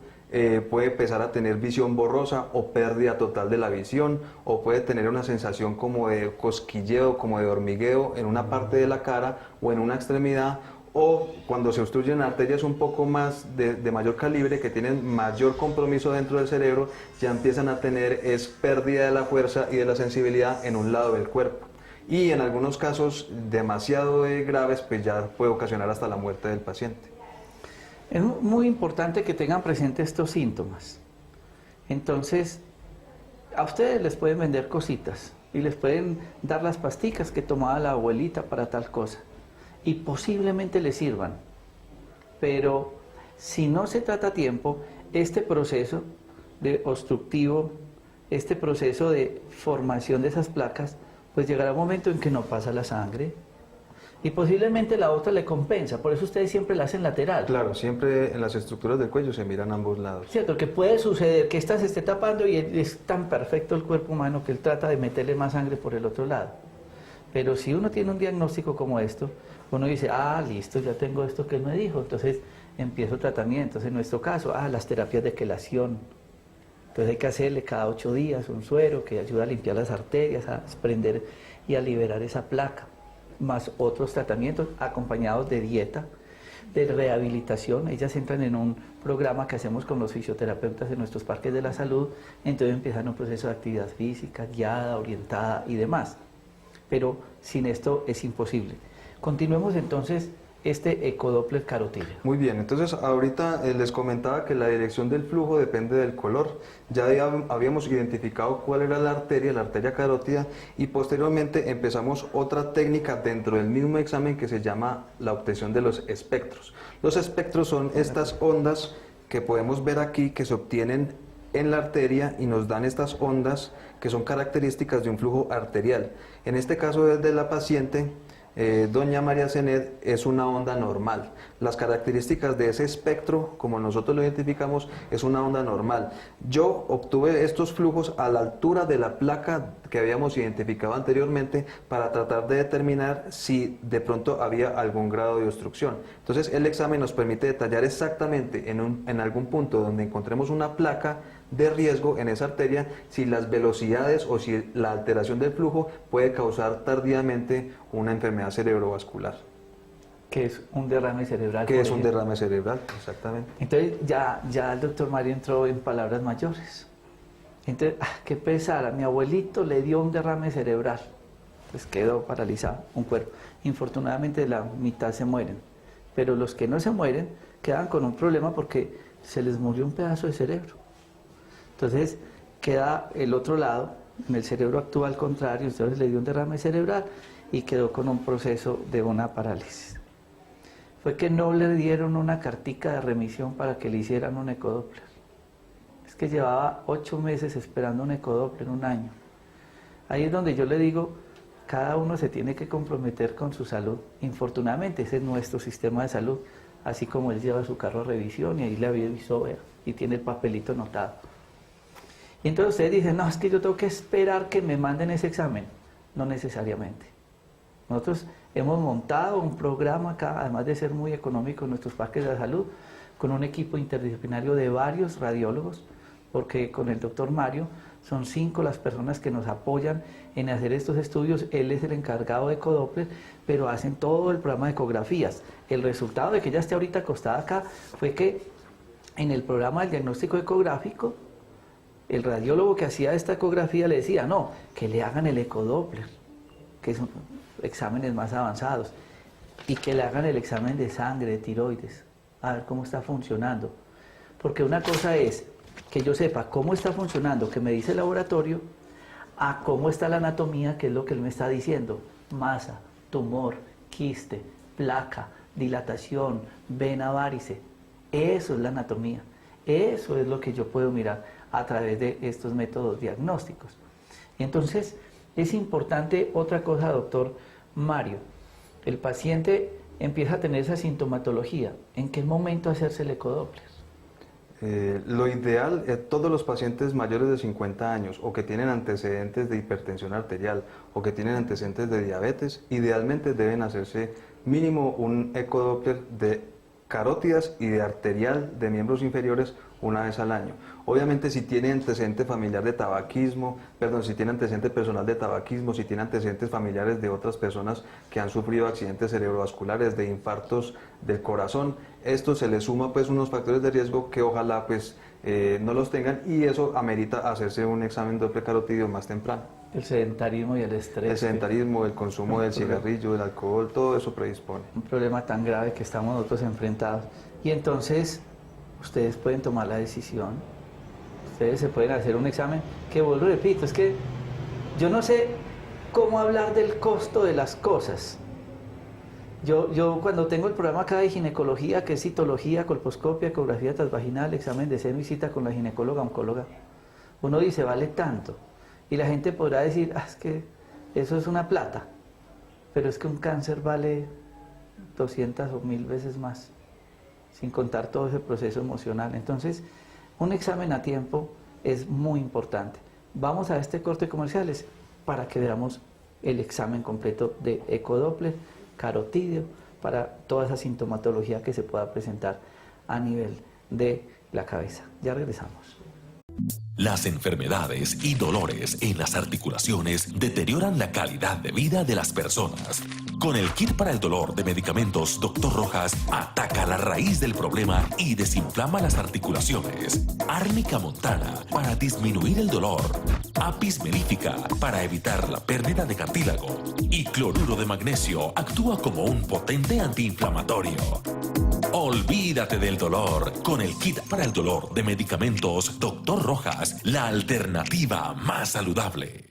puede empezar a tener visión borrosa o pérdida total de la visión, o puede tener una sensación como de cosquilleo, como de hormigueo en una parte de la cara o en una extremidad, o cuando se obstruyen arterias un poco más de mayor calibre, que tienen mayor compromiso dentro del cerebro, ya empiezan a tener pérdida de la fuerza y de la sensibilidad en un lado del cuerpo. Y en algunos casos demasiado graves, pues ya puede ocasionar hasta la muerte del paciente. Es muy importante que tengan presentes estos síntomas. Entonces, a ustedes les pueden vender cositas y les pueden dar las pasticas que tomaba la abuelita para tal cosa y posiblemente les sirvan, pero si no se trata a tiempo, este proceso de obstructivo, este proceso de formación de esas placas, pues llegará un momento en que no pasa la sangre y posiblemente la otra le compensa, por eso ustedes siempre la hacen lateral. Claro, siempre en las estructuras del cuello se miran ambos lados. Cierto, que puede suceder que esta se esté tapando y es tan perfecto el cuerpo humano que él trata de meterle más sangre por el otro lado. Pero si uno tiene un diagnóstico como esto, uno dice, ah, listo, ya tengo esto que él me dijo, entonces empiezo tratamientos. En nuestro caso, las terapias de quelación. Entonces hay que hacerle cada 8 días un suero que ayuda a limpiar las arterias, a desprender y a liberar esa placa, más otros tratamientos acompañados de dieta, de rehabilitación. Ellas entran en un programa que hacemos con los fisioterapeutas en nuestros parques de la salud, entonces empiezan un proceso de actividad física, guiada, orientada y demás. Pero sin esto es imposible. Continuemos entonces este ecodoppler carotídeo. Muy bien, entonces ahorita les comentaba que la dirección del flujo depende del color. Ya habíamos identificado cuál era la arteria carótida, y posteriormente empezamos otra técnica dentro del mismo examen que se llama la obtención de los espectros. Los espectros son estas ondas que podemos ver aquí que se obtienen en la arteria y nos dan estas ondas que son características de un flujo arterial. En este caso desde la paciente, doña María Zenet, es una onda normal. Las características de ese espectro, como nosotros lo identificamos, es una onda normal. Yo obtuve estos flujos a la altura de la placa que habíamos identificado anteriormente para tratar de determinar si de pronto había algún grado de obstrucción. Entonces el examen nos permite detallar exactamente en algún punto donde encontremos una placa de riesgo en esa arteria, si las velocidades o si la alteración del flujo puede causar tardíamente una enfermedad cerebrovascular. Que es un derrame cerebral. Que es un derrame cerebral, exactamente. Entonces ya el doctor Mario entró en palabras mayores. Entonces, qué pesar, a mi abuelito le dio un derrame cerebral, pues quedó paralizado un cuerpo. Infortunadamente la mitad se mueren, pero los que no se mueren quedan con un problema porque se les murió un pedazo de cerebro. Entonces queda el otro lado, en el cerebro actúa al contrario, entonces le dio un derrame cerebral y quedó con un proceso de una parálisis. Fue que no le dieron una cartica de remisión para que le hicieran un ecodoppler. Es que llevaba 8 meses esperando un ecodoppler, un año. Ahí es donde yo le digo, cada uno se tiene que comprometer con su salud. Infortunadamente ese es nuestro sistema de salud, así como él lleva su carro a revisión y ahí le avisó, vea, y tiene el papelito anotado. Y entonces ustedes dicen, no, es que yo tengo que esperar que me manden ese examen. No necesariamente. Nosotros hemos montado un programa acá, además de ser muy económico en nuestros parques de la salud, con un equipo interdisciplinario de varios radiólogos, porque con el doctor Mario son 5 las personas que nos apoyan en hacer estos estudios. Él es el encargado de ecodoppler, pero hacen todo el programa de ecografías. El resultado de que ella esté ahorita acostada acá fue que en el programa del diagnóstico ecográfico, el radiólogo que hacía esta ecografía le decía, no, que le hagan el ecodoppler, que son exámenes más avanzados, y que le hagan el examen de sangre, de tiroides, a ver cómo está funcionando. Porque una cosa es que yo sepa cómo está funcionando, que me dice el laboratorio, a cómo está la anatomía, que es lo que él me está diciendo, masa, tumor, quiste, placa, dilatación, vena varice. Eso es la anatomía, eso es lo que yo puedo mirar a través de estos métodos diagnósticos. Entonces, es importante otra cosa, doctor Mario. El paciente empieza a tener esa sintomatología. ¿En qué momento hacerse el ecodoppler? Lo ideal es todos los pacientes mayores de 50 años o que tienen antecedentes de hipertensión arterial o que tienen antecedentes de diabetes, idealmente deben hacerse mínimo un ecodoppler de carótidas y de arterial de miembros inferiores una vez al año. Obviamente si tiene antecedente familiar de tabaquismo, si tiene antecedente personal de tabaquismo, si tiene antecedentes familiares de otras personas que han sufrido accidentes cerebrovasculares, de infartos del corazón, esto se le suma pues unos factores de riesgo que ojalá pues no los tengan, y eso amerita hacerse un examen doppler carotídeo más temprano. El sedentarismo y el estrés. El sedentarismo, el consumo del cigarrillo, del alcohol, todo eso predispone. Un problema tan grave que estamos nosotros enfrentados. Y entonces ustedes pueden tomar la decisión, ustedes se pueden hacer un examen, que vuelvo y repito, es que yo no sé cómo hablar del costo de las cosas. Yo cuando tengo el programa acá de ginecología, que es citología, colposcopia, ecografía transvaginal, examen de seno y cita con la ginecóloga, oncóloga, uno dice, vale tanto. Y la gente podrá decir, es que eso es una plata, pero es que un cáncer vale 200 o 1000 veces más, sin contar todo ese proceso emocional. Entonces, un examen a tiempo es muy importante. Vamos a este corte de comerciales para que veamos el examen completo de ecodoppler, carotídeo, para toda esa sintomatología que se pueda presentar a nivel de la cabeza. Ya regresamos. Las enfermedades y dolores en las articulaciones deterioran la calidad de vida de las personas. Con el kit para el dolor de medicamentos Dr. Rojas, ataca la raíz del problema y desinflama las articulaciones. Árnica montana para disminuir el dolor. Apis melífica para evitar la pérdida de cartílago. Y cloruro de magnesio actúa como un potente antiinflamatorio. Olvídate del dolor con el kit para el dolor de medicamentos Dr. Rojas, la alternativa más saludable.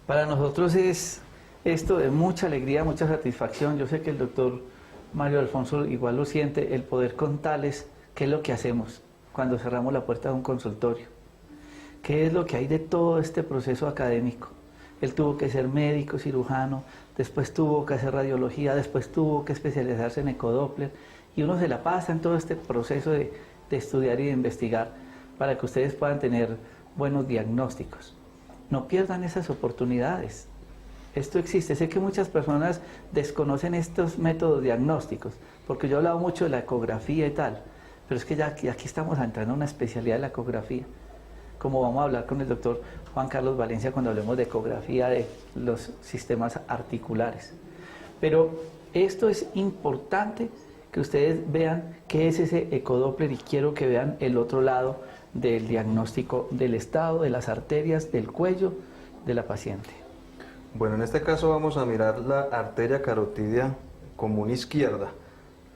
Para nosotros es esto de mucha alegría, mucha satisfacción. Yo sé que el doctor Mario Alfonso igual lo siente, el poder contarles qué es lo que hacemos cuando cerramos la puerta de un consultorio. ¿Qué es lo que hay de todo este proceso académico? Él tuvo que ser médico, cirujano, después tuvo que hacer radiología, después tuvo que especializarse en ecodoppler, y uno se la pasa en todo este proceso de estudiar y de investigar para que ustedes puedan tener buenos diagnósticos. No pierdan esas oportunidades. Esto existe. Sé que muchas personas desconocen estos métodos diagnósticos, porque yo he hablado mucho de la ecografía y tal, pero es que ya aquí estamos entrando a una especialidad de la ecografía, como vamos a hablar con el doctor Juan Carlos Valencia cuando hablemos de ecografía de los sistemas articulares. Pero esto es importante que ustedes vean qué es ese ecodoppler, y quiero que vean el otro lado del diagnóstico del estado de las arterias del cuello de la paciente. Bueno, en este caso vamos a mirar la arteria carotidia común izquierda,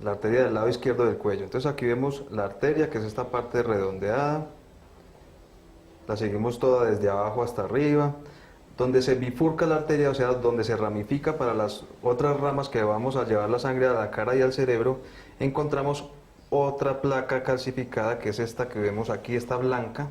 la arteria del lado izquierdo del cuello. Entonces aquí vemos la arteria, que es esta parte redondeada, la seguimos toda desde abajo hasta arriba, donde se bifurca la arteria, o sea, donde se ramifica para las otras ramas que vamos a llevar la sangre a la cara y al cerebro, encontramos otra placa calcificada, que es esta que vemos aquí, esta blanca.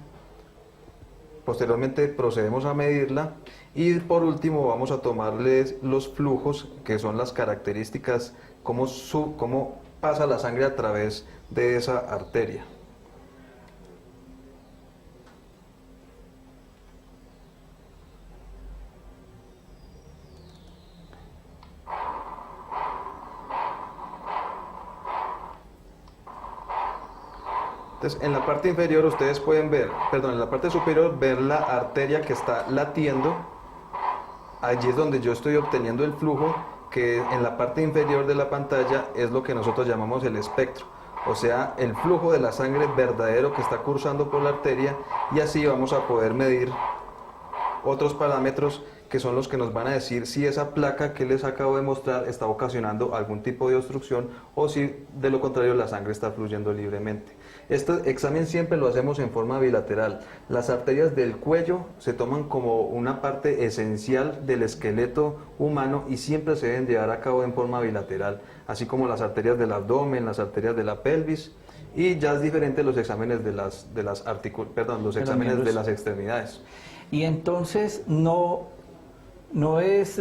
Posteriormente procedemos a medirla y por último vamos a tomarles los flujos, que son las características, cómo pasa la sangre a través de esa arteria. Entonces, en la parte inferior ustedes pueden ver, en la parte superior ver la arteria que está latiendo. Allí es donde yo estoy obteniendo el flujo, que en la parte inferior de la pantalla es lo que nosotros llamamos el espectro, o sea, el flujo de la sangre verdadero que está cursando por la arteria, y así vamos a poder medir otros parámetros que son los que nos van a decir si esa placa que les acabo de mostrar está ocasionando algún tipo de obstrucción o si de lo contrario la sangre está fluyendo libremente. Este examen siempre lo hacemos en forma bilateral. Las arterias del cuello se toman como una parte esencial del esqueleto humano y siempre se deben llevar a cabo en forma bilateral, así como las arterias del abdomen, las arterias de la pelvis, y ya es diferente los exámenes de las extremidades. Y entonces no es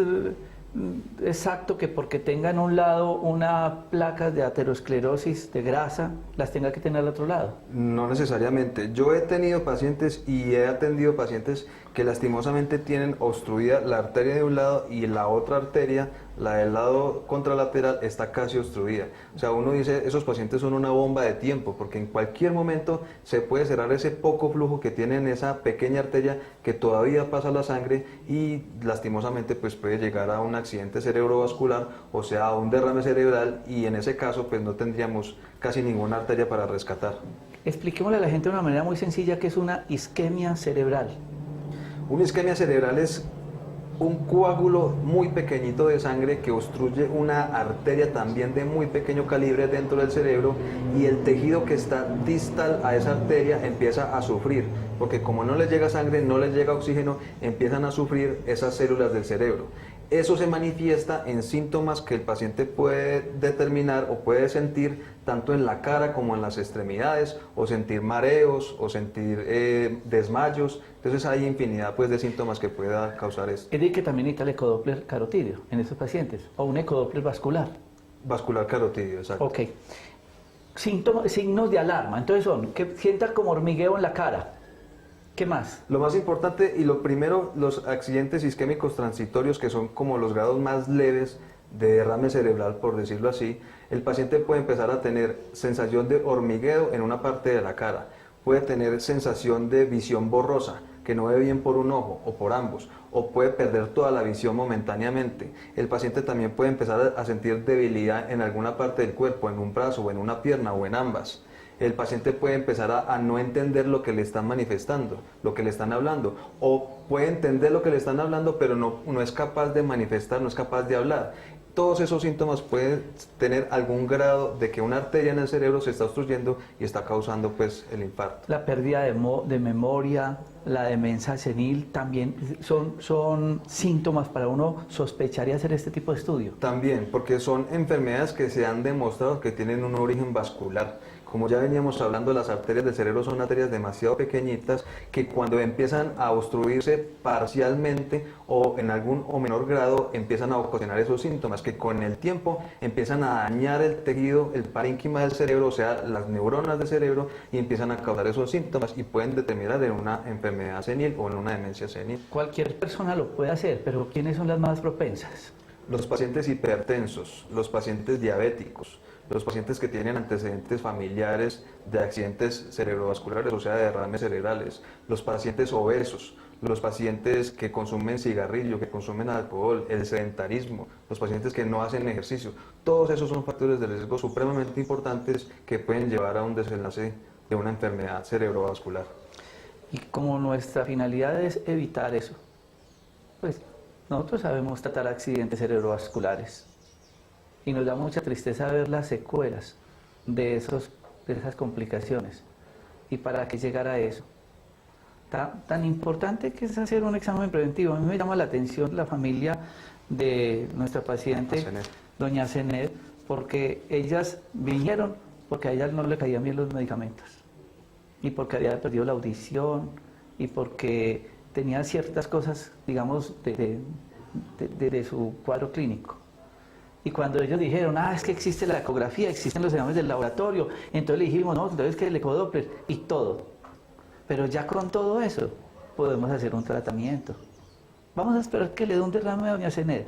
exacto que porque tengan a un lado una placa de aterosclerosis de grasa, las tenga que tener al otro lado. No necesariamente. Yo he tenido pacientes y he atendido pacientes que lastimosamente tienen obstruida la arteria de un lado y la otra arteria, la del lado contralateral, está casi obstruida. O sea, uno dice, esos pacientes son una bomba de tiempo, porque en cualquier momento se puede cerrar ese poco flujo que tiene en esa pequeña arteria que todavía pasa la sangre, y lastimosamente pues puede llegar a un accidente cerebrovascular, o sea, a un derrame cerebral, y en ese caso pues no tendríamos casi ninguna arteria para rescatar. Expliquémosle a la gente de una manera muy sencilla qué es una isquemia cerebral. Una isquemia cerebral es un coágulo muy pequeñito de sangre que obstruye una arteria también de muy pequeño calibre dentro del cerebro, y el tejido que está distal a esa arteria empieza a sufrir, porque como no les llega sangre, no les llega oxígeno, empiezan a sufrir esas células del cerebro. Eso se manifiesta en síntomas que el paciente puede determinar o puede sentir tanto en la cara como en las extremidades, o sentir mareos, o sentir desmayos. Entonces hay infinidad pues de síntomas que pueda causar esto. Es decir, que también necesita el ecodoppler carotídeo en estos pacientes, o un ecodoppler vascular. Vascular carotídeo, exacto. Ok. Síntomas, signos de alarma. Entonces son que sienta como hormigueo en la cara. ¿Qué más? Lo más importante y lo primero, los accidentes isquémicos transitorios, que son como los grados más leves de derrame cerebral, por decirlo así. El paciente puede empezar a tener sensación de hormigueo en una parte de la cara, puede tener sensación de visión borrosa, que no ve bien por un ojo o por ambos, o puede perder toda la visión momentáneamente. El paciente también puede empezar a sentir debilidad en alguna parte del cuerpo, en un brazo o en una pierna o en ambas. El paciente puede empezar a no entender lo que le están manifestando, lo que le están hablando, o puede entender lo que le están hablando, pero no es capaz de manifestar, no es capaz de hablar. Todos esos síntomas pueden tener algún grado de que una arteria en el cerebro se está obstruyendo y está causando pues el infarto. La pérdida de memoria, la demencia senil, también son síntomas para uno sospechar y hacer este tipo de estudio. También, porque son enfermedades que se han demostrado que tienen un origen vascular. Como ya veníamos hablando, las arterias del cerebro son arterias demasiado pequeñitas que cuando empiezan a obstruirse parcialmente o en algún o menor grado empiezan a ocasionar esos síntomas que con el tiempo empiezan a dañar el tejido, el parénquima del cerebro, o sea, las neuronas del cerebro, y empiezan a causar esos síntomas y pueden determinar en una enfermedad senil o en una demencia senil. Cualquier persona lo puede hacer, pero ¿quiénes son las más propensas? Los pacientes hipertensos, los pacientes diabéticos, los pacientes que tienen antecedentes familiares de accidentes cerebrovasculares, o sea, de derrames cerebrales, los pacientes obesos, los pacientes que consumen cigarrillo, que consumen alcohol, el sedentarismo, los pacientes que no hacen ejercicio, todos esos son factores de riesgo supremamente importantes que pueden llevar a un desenlace de una enfermedad cerebrovascular. Y como nuestra finalidad es evitar eso, pues nosotros sabemos tratar accidentes cerebrovasculares. Y nos da mucha tristeza ver las secuelas de esas complicaciones. ¿Y para qué llegar a eso? Tan importante que es hacer un examen preventivo. A mí me llama la atención la familia de nuestra paciente, doña Zenet, porque ellas vinieron porque a ellas no le caían bien los medicamentos. Y porque había perdido la audición, y porque tenía ciertas cosas, digamos, de su cuadro clínico. Y cuando ellos dijeron, es que existe la ecografía, existen los exámenes del laboratorio, entonces le dijimos, no, entonces que el ecodoppler y todo. Pero ya con todo eso podemos hacer un tratamiento. Vamos a esperar que le dé un derrame a doña Zenet.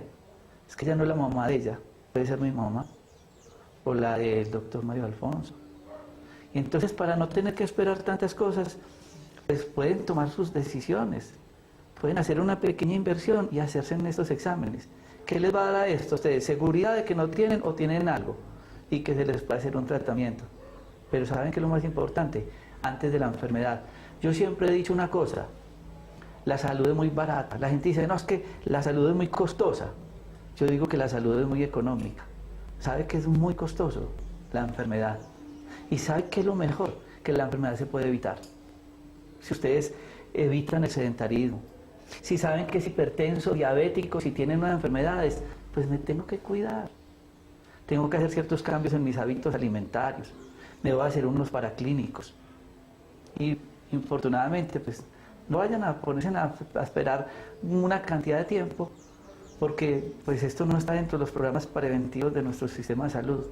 Es que ella no es la mamá de ella, puede ser mi mamá, o la del doctor Mario Alfonso. Y entonces para no tener que esperar tantas cosas, pues pueden tomar sus decisiones. Pueden hacer una pequeña inversión y hacerse en estos exámenes. ¿Qué les va a dar a esto a ustedes? Seguridad de que no tienen o tienen algo y que se les puede hacer un tratamiento. Pero ¿saben qué es lo más importante? Antes de la enfermedad. Yo siempre he dicho una cosa, la salud es muy barata. La gente dice, no, es que la salud es muy costosa. Yo digo que la salud es muy económica. ¿Sabe qué es muy costoso? La enfermedad. ¿Y sabe qué es lo mejor? Que la enfermedad se puede evitar. Si ustedes evitan el sedentarismo, si saben que es hipertenso, diabético, si tienen unas enfermedades, pues me tengo que cuidar. Tengo que hacer ciertos cambios en mis hábitos alimentarios. Me voy a hacer unos paraclínicos. Y infortunadamente, pues no vayan a ponerse a esperar una cantidad de tiempo, porque pues esto no está dentro de los programas preventivos de nuestro sistema de salud.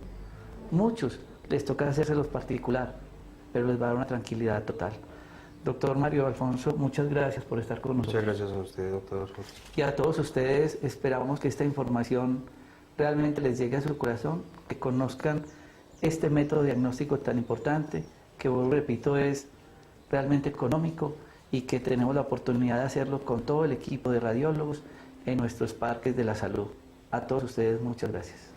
Muchos les toca hacérselos particular, pero les va a dar una tranquilidad total. Doctor Mario Alfonso, muchas gracias por estar con nosotros. Muchas gracias a usted, doctor. Y a todos ustedes, esperamos que esta información realmente les llegue a su corazón, que conozcan este método diagnóstico tan importante, que, repito, es realmente económico y que tenemos la oportunidad de hacerlo con todo el equipo de radiólogos en nuestros parques de la salud. A todos ustedes, muchas gracias.